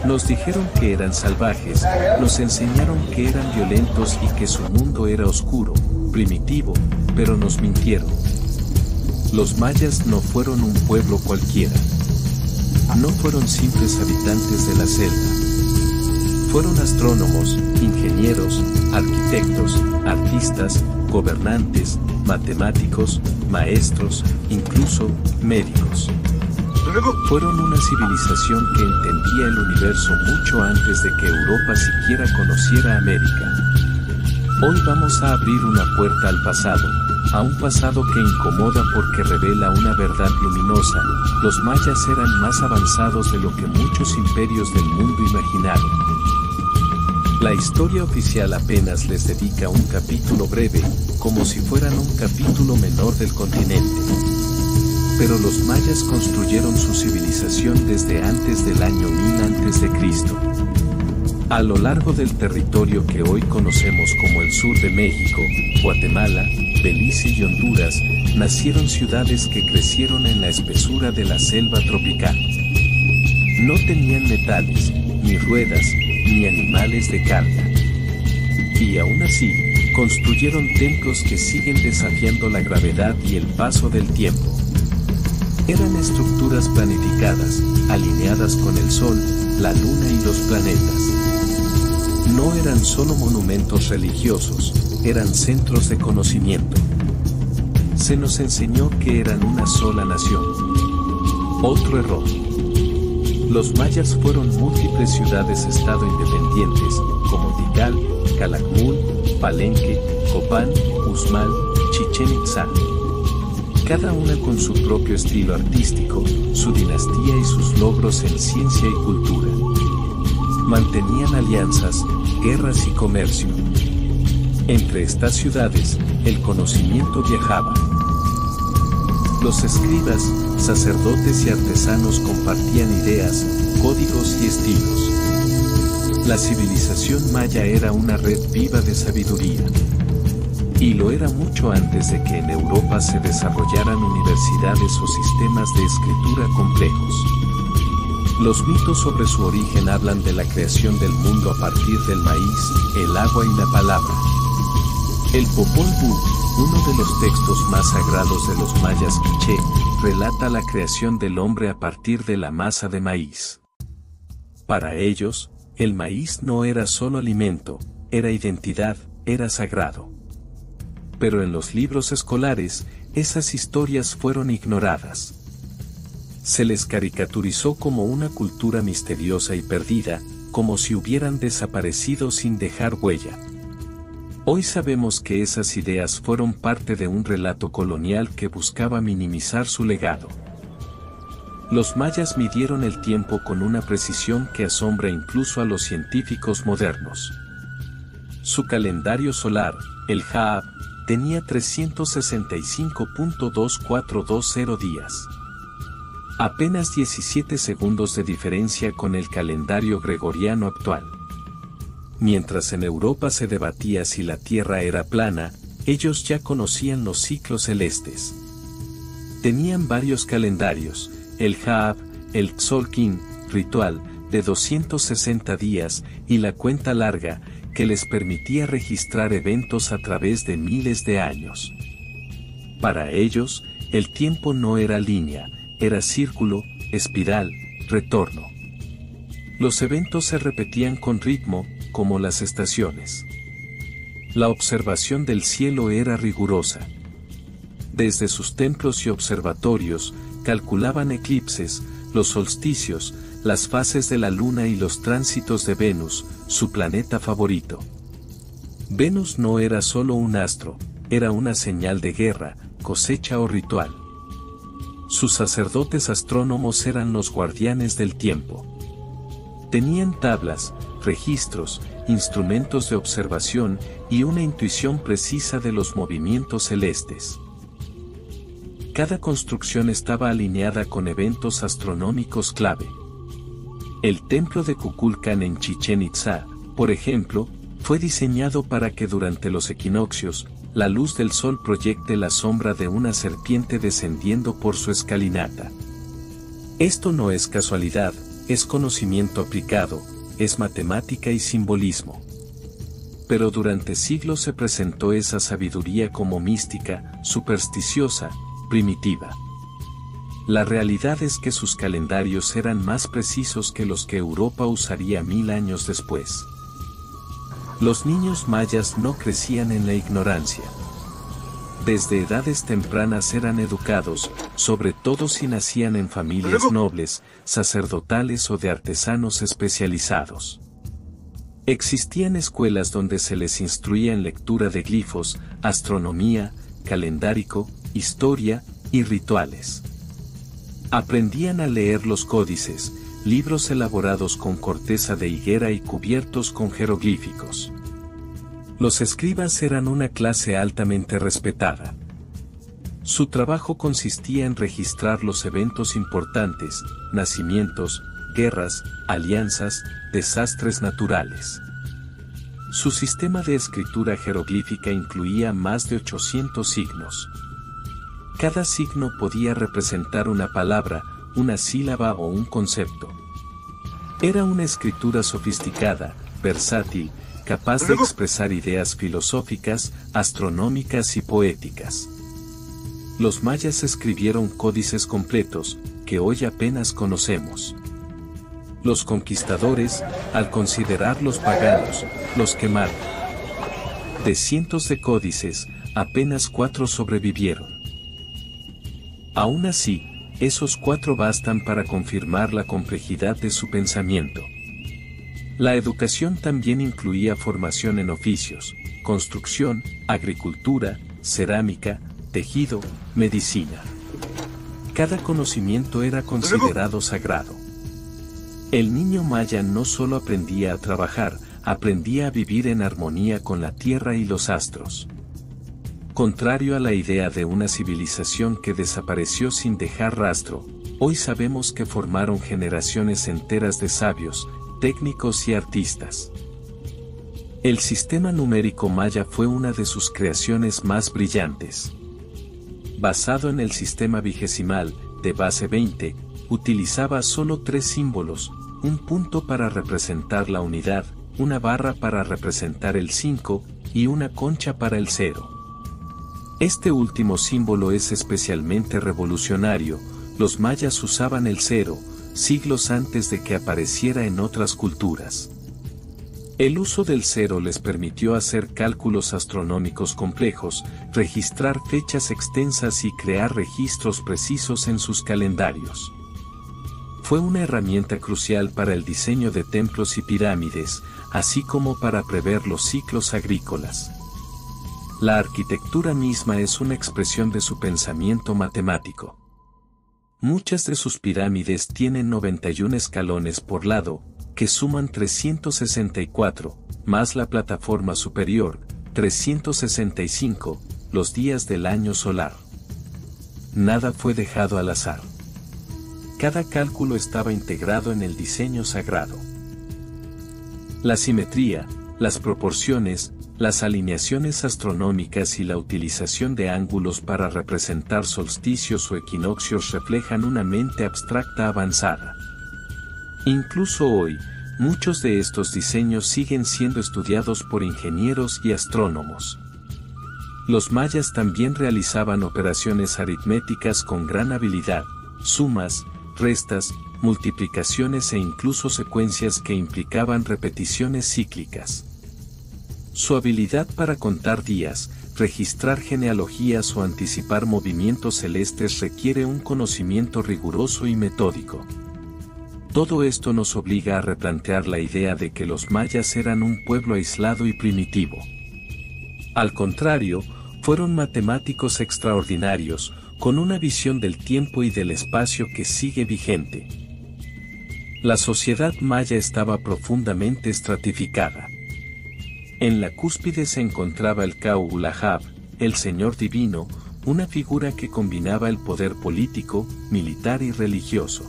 Nos dijeron que eran salvajes, nos enseñaron que eran violentos y que su mundo era oscuro, primitivo, pero nos mintieron. Los mayas no fueron un pueblo cualquiera. No fueron simples habitantes de la selva. Fueron astrónomos, ingenieros, arquitectos, artistas, gobernantes, matemáticos, maestros, incluso médicos. Fueron una civilización que entendía el universo mucho antes de que Europa siquiera conociera América. Hoy vamos a abrir una puerta al pasado, a un pasado que incomoda porque revela una verdad luminosa. Los mayas eran más avanzados de lo que muchos imperios del mundo imaginaron. La historia oficial apenas les dedica un capítulo breve, como si fueran un capítulo menor del continente. Pero los mayas construyeron su civilización desde antes del año 1000 a.C. A lo largo del territorio que hoy conocemos como el sur de México, Guatemala, Belice y Honduras, nacieron ciudades que crecieron en la espesura de la selva tropical. No tenían metales, ni ruedas, ni animales de carga. Y aún así, construyeron templos que siguen desafiando la gravedad y el paso del tiempo. Eran estructuras planificadas, alineadas con el sol, la luna y los planetas. No eran solo monumentos religiosos, eran centros de conocimiento. Se nos enseñó que eran una sola nación. Otro error. Los mayas fueron múltiples ciudades-estado independientes, como Tikal, Calakmul, Palenque, Copán, Uxmal, Chichén Itzá. Cada una con su propio estilo artístico, su dinastía y sus logros en ciencia y cultura. Mantenían alianzas, guerras y comercio. Entre estas ciudades, el conocimiento viajaba. Los escribas, sacerdotes y artesanos compartían ideas, códigos y estilos. La civilización maya era una red viva de sabiduría. Y lo era mucho antes de que en Europa se desarrollaran universidades o sistemas de escritura complejos. Los mitos sobre su origen hablan de la creación del mundo a partir del maíz, el agua y la palabra. El Popol Vuh, uno de los textos más sagrados de los mayas quiché, relata la creación del hombre a partir de la masa de maíz. Para ellos, el maíz no era solo alimento, era identidad, era sagrado. Pero en los libros escolares, esas historias fueron ignoradas. Se les caricaturizó como una cultura misteriosa y perdida, como si hubieran desaparecido sin dejar huella. Hoy sabemos que esas ideas fueron parte de un relato colonial que buscaba minimizar su legado. Los mayas midieron el tiempo con una precisión que asombra incluso a los científicos modernos. Su calendario solar, el Jaab, tenía 365.2420 días. Apenas 17 segundos de diferencia con el calendario gregoriano actual. Mientras en Europa se debatía si la Tierra era plana, ellos ya conocían los ciclos celestes. Tenían varios calendarios, el Jaab, el Tzolk'in, ritual, de 260 días, y la cuenta larga, que les permitía registrar eventos a través de miles de años. Para ellos, el tiempo no era línea, era círculo, espiral, retorno. Los eventos se repetían con ritmo, como las estaciones. La observación del cielo era rigurosa. Desde sus templos y observatorios, calculaban eclipses, los solsticios, las fases de la luna y los tránsitos de Venus, su planeta favorito. Venus no era solo un astro, era una señal de guerra, cosecha o ritual. Sus sacerdotes astrónomos eran los guardianes del tiempo. Tenían tablas, registros, instrumentos de observación y una intuición precisa de los movimientos celestes. Cada construcción estaba alineada con eventos astronómicos clave. El templo de Kukulcán en Chichén Itzá, por ejemplo, fue diseñado para que durante los equinoccios, la luz del sol proyecte la sombra de una serpiente descendiendo por su escalinata. Esto no es casualidad, es conocimiento aplicado, es matemática y simbolismo. Pero durante siglos se presentó esa sabiduría como mística, supersticiosa, primitiva. La realidad es que sus calendarios eran más precisos que los que Europa usaría 1000 años después. Los niños mayas no crecían en la ignorancia. Desde edades tempranas eran educados, sobre todo si nacían en familias nobles, sacerdotales o de artesanos especializados. Existían escuelas donde se les instruía en lectura de glifos, astronomía, calendárico, historia y rituales. Aprendían a leer los códices, libros elaborados con corteza de higuera y cubiertos con jeroglíficos. Los escribas eran una clase altamente respetada. Su trabajo consistía en registrar los eventos importantes, nacimientos, guerras, alianzas, desastres naturales. Su sistema de escritura jeroglífica incluía más de 800 signos. Cada signo podía representar una palabra, una sílaba o un concepto. Era una escritura sofisticada, versátil, capaz de expresar ideas filosóficas, astronómicas y poéticas. Los mayas escribieron códices completos, que hoy apenas conocemos. Los conquistadores, al considerarlos paganos, los quemaron. De cientos de códices, apenas 4 sobrevivieron. Aún así, esos 4 bastan para confirmar la complejidad de su pensamiento. La educación también incluía formación en oficios, construcción, agricultura, cerámica, tejido, medicina. Cada conocimiento era considerado sagrado. El niño maya no solo aprendía a trabajar, aprendía a vivir en armonía con la tierra y los astros. Contrario a la idea de una civilización que desapareció sin dejar rastro, hoy sabemos que formaron generaciones enteras de sabios, técnicos y artistas. El sistema numérico maya fue una de sus creaciones más brillantes. Basado en el sistema vigesimal, de base 20, utilizaba solo 3 símbolos, un punto para representar la unidad, una barra para representar el 5, y una concha para el 0. Este último símbolo es especialmente revolucionario. Los mayas usaban el 0, siglos antes de que apareciera en otras culturas. El uso del 0 les permitió hacer cálculos astronómicos complejos, registrar fechas extensas y crear registros precisos en sus calendarios. Fue una herramienta crucial para el diseño de templos y pirámides, así como para prever los ciclos agrícolas. La arquitectura misma es una expresión de su pensamiento matemático. Muchas de sus pirámides tienen 91 escalones por lado, que suman 364, más la plataforma superior, 365, los días del año solar. Nada fue dejado al azar. Cada cálculo estaba integrado en el diseño sagrado. La simetría, las proporciones, las alineaciones astronómicas y la utilización de ángulos para representar solsticios o equinoccios reflejan una mente abstracta avanzada. Incluso hoy, muchos de estos diseños siguen siendo estudiados por ingenieros y astrónomos. Los mayas también realizaban operaciones aritméticas con gran habilidad, sumas, restas, multiplicaciones e incluso secuencias que implicaban repeticiones cíclicas. Su habilidad para contar días, registrar genealogías o anticipar movimientos celestes requiere un conocimiento riguroso y metódico. Todo esto nos obliga a replantear la idea de que los mayas eran un pueblo aislado y primitivo. Al contrario, fueron matemáticos extraordinarios, con una visión del tiempo y del espacio que sigue vigente. La sociedad maya estaba profundamente estratificada. En la cúspide se encontraba el Kaulahab, el Señor Divino, una figura que combinaba el poder político, militar y religioso.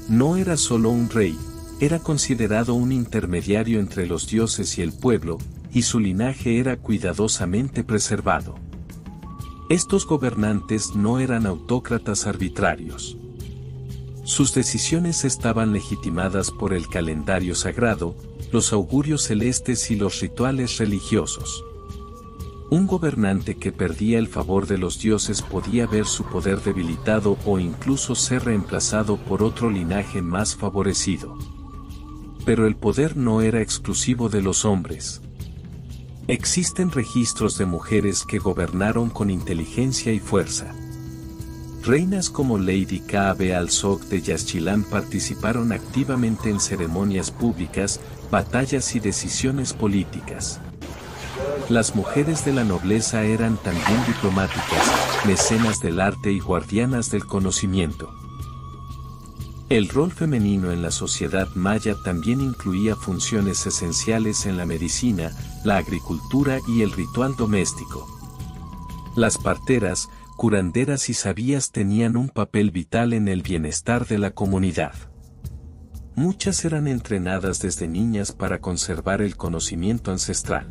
No era solo un rey, era considerado un intermediario entre los dioses y el pueblo, y su linaje era cuidadosamente preservado. Estos gobernantes no eran autócratas arbitrarios. Sus decisiones estaban legitimadas por el calendario sagrado, los augurios celestes y los rituales religiosos. Un gobernante que perdía el favor de los dioses podía ver su poder debilitado o incluso ser reemplazado por otro linaje más favorecido. Pero el poder no era exclusivo de los hombres. Existen registros de mujeres que gobernaron con inteligencia y fuerza. Reinas como Lady Kaabe al-Zog de Yaxchilán participaron activamente en ceremonias públicas, batallas y decisiones políticas. Las mujeres de la nobleza eran también diplomáticas, mecenas del arte y guardianas del conocimiento. El rol femenino en la sociedad maya también incluía funciones esenciales en la medicina, la agricultura y el ritual doméstico. Las parteras, curanderas y sabías tenían un papel vital en el bienestar de la comunidad. Muchas eran entrenadas desde niñas para conservar el conocimiento ancestral.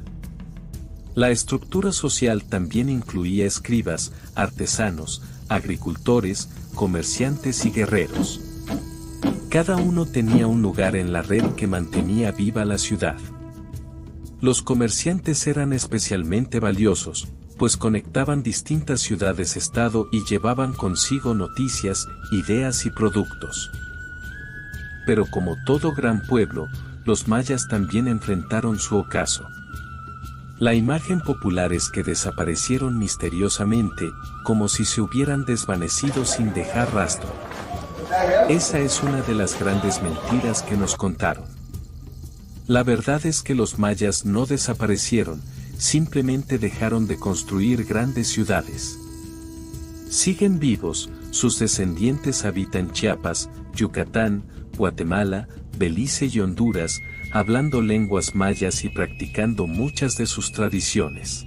La estructura social también incluía escribas, artesanos, agricultores, comerciantes y guerreros. Cada uno tenía un lugar en la red que mantenía viva la ciudad. Los comerciantes eran especialmente valiosos, pues conectaban distintas ciudades-estado y llevaban consigo noticias, ideas y productos. Pero como todo gran pueblo, los mayas también enfrentaron su ocaso. La imagen popular es que desaparecieron misteriosamente, como si se hubieran desvanecido sin dejar rastro. Esa es una de las grandes mentiras que nos contaron. La verdad es que los mayas no desaparecieron, simplemente dejaron de construir grandes ciudades. Siguen vivos, sus descendientes habitan Chiapas, Yucatán, Guatemala, Belice y Honduras, hablando lenguas mayas y practicando muchas de sus tradiciones.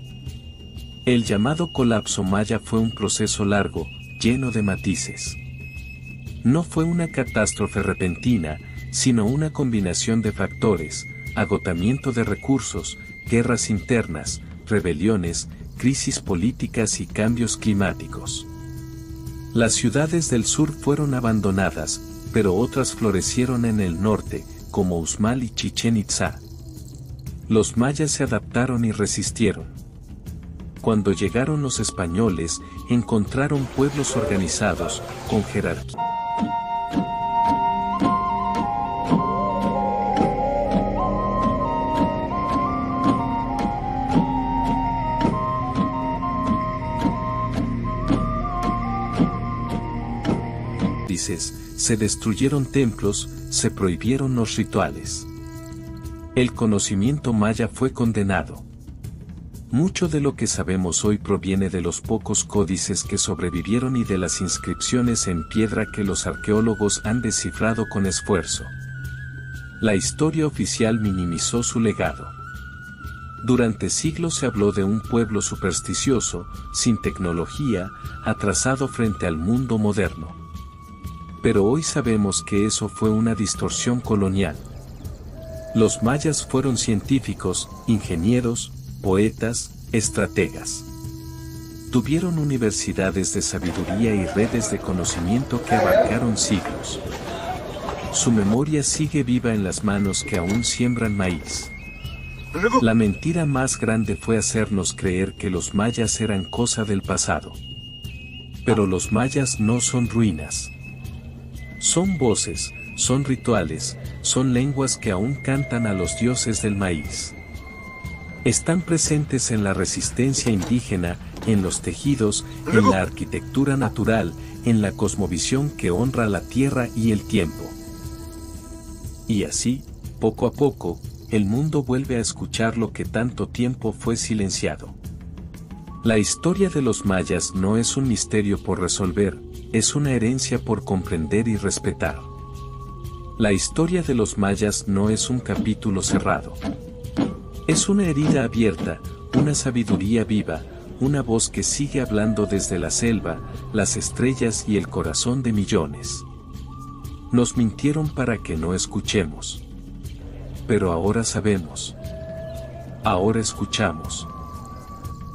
El llamado colapso maya fue un proceso largo, lleno de matices. No fue una catástrofe repentina, sino una combinación de factores: agotamiento de recursos, guerras internas, rebeliones, crisis políticas y cambios climáticos. Las ciudades del sur fueron abandonadas, pero otras florecieron en el norte, como Uxmal y Chichén Itzá. Los mayas se adaptaron y resistieron. Cuando llegaron los españoles, encontraron pueblos organizados, con jerarquía. Se destruyeron templos, se prohibieron los rituales. El conocimiento maya fue condenado. Mucho de lo que sabemos hoy proviene de los pocos códices que sobrevivieron y de las inscripciones en piedra que los arqueólogos han descifrado con esfuerzo. La historia oficial minimizó su legado. Durante siglos se habló de un pueblo supersticioso, sin tecnología, atrasado frente al mundo moderno. Pero hoy sabemos que eso fue una distorsión colonial. Los mayas fueron científicos, ingenieros, poetas, estrategas. Tuvieron universidades de sabiduría y redes de conocimiento que abarcaron siglos. Su memoria sigue viva en las manos que aún siembran maíz. La mentira más grande fue hacernos creer que los mayas eran cosa del pasado. Pero los mayas no son ruinas. Son voces, son rituales, son lenguas que aún cantan a los dioses del maíz. Están presentes en la resistencia indígena, en los tejidos, en la arquitectura natural, en la cosmovisión que honra la tierra y el tiempo. Y así, poco a poco, el mundo vuelve a escuchar lo que tanto tiempo fue silenciado. La historia de los mayas no es un misterio por resolver, es una herencia por comprender y respetar. La historia de los mayas no es un capítulo cerrado. Es una herida abierta, una sabiduría viva, una voz que sigue hablando desde la selva, las estrellas y el corazón de millones. Nos mintieron para que no escuchemos. Pero ahora sabemos. Ahora escuchamos.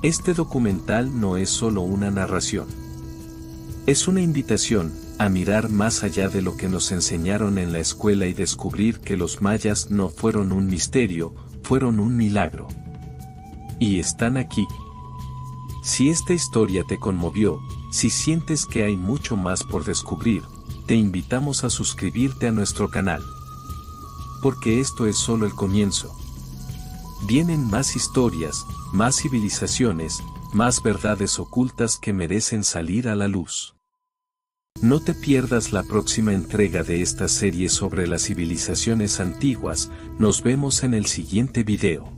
Este documental no es solo una narración. Es una invitación, a mirar más allá de lo que nos enseñaron en la escuela y descubrir que los mayas no fueron un misterio, fueron un milagro. Y están aquí. Si esta historia te conmovió, si sientes que hay mucho más por descubrir, te invitamos a suscribirte a nuestro canal. Porque esto es solo el comienzo. Vienen más historias, más civilizaciones, más verdades ocultas que merecen salir a la luz. No te pierdas la próxima entrega de esta serie sobre las civilizaciones antiguas, nos vemos en el siguiente video.